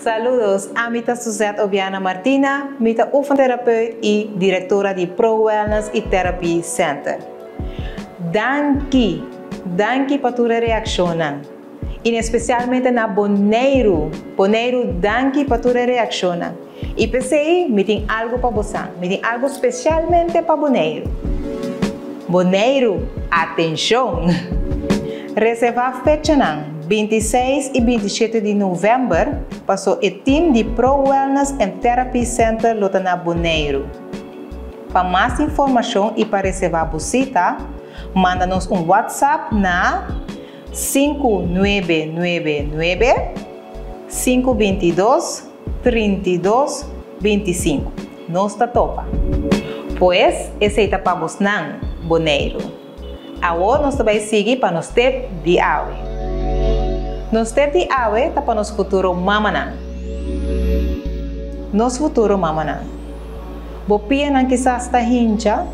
Saludos, amita Suzette Obiana Martina, mita oefentherapeut e diretora de Pro Wellness e Therapy Center. Danke para tua reação. E especialmente na Bonaire, danke para tua reação. E pensei, me tem algo para você, me tem algo especialmente para Bonaire. Bonaire, atenção! Reserva a fecha 26 e 27 de novembro, passou o time de Pro Wellness and Therapy Center lota na Bonaire. Para mais informação e para reservar a visita, manda-nos um WhatsApp na 5999 522 3225. Nós está topa. Pois, esse é para você na Bonaire. Agora nós também seguir para nos ter de awe. Nos ter de awe está para nosso futuro mamana. Nosso futuro mamana. Bopia não quizás está hincha.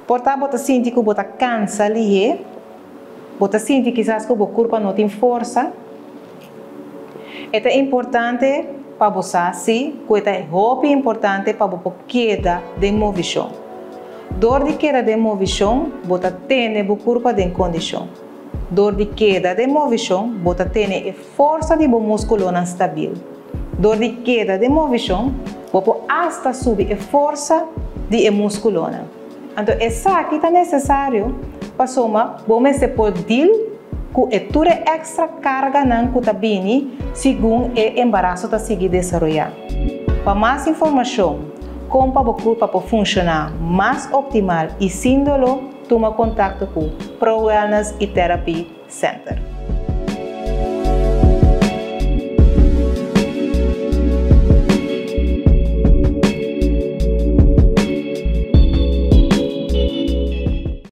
Porta bota sinti que bota cansa ali. Bota sinti quizás que o corpo não tem força. É importante para você, sim, que é muito importante para você queda de movição. Dor de queda de movição, bota tem o corpo em condição. Dor de queda de movição, bota tem a força de músculo estável. Dor de queda de movição, bota hasta subir a força de músculo. Então, essa aqui é necessário para somar, vamos se poder com a tura extra carga não está bem, segundo o embaraço está seguir desenvolver. Para mais informação, como para o corpo funcionar mais optimal e sem dolor, toma contato com Pro Wellness e Therapy Center.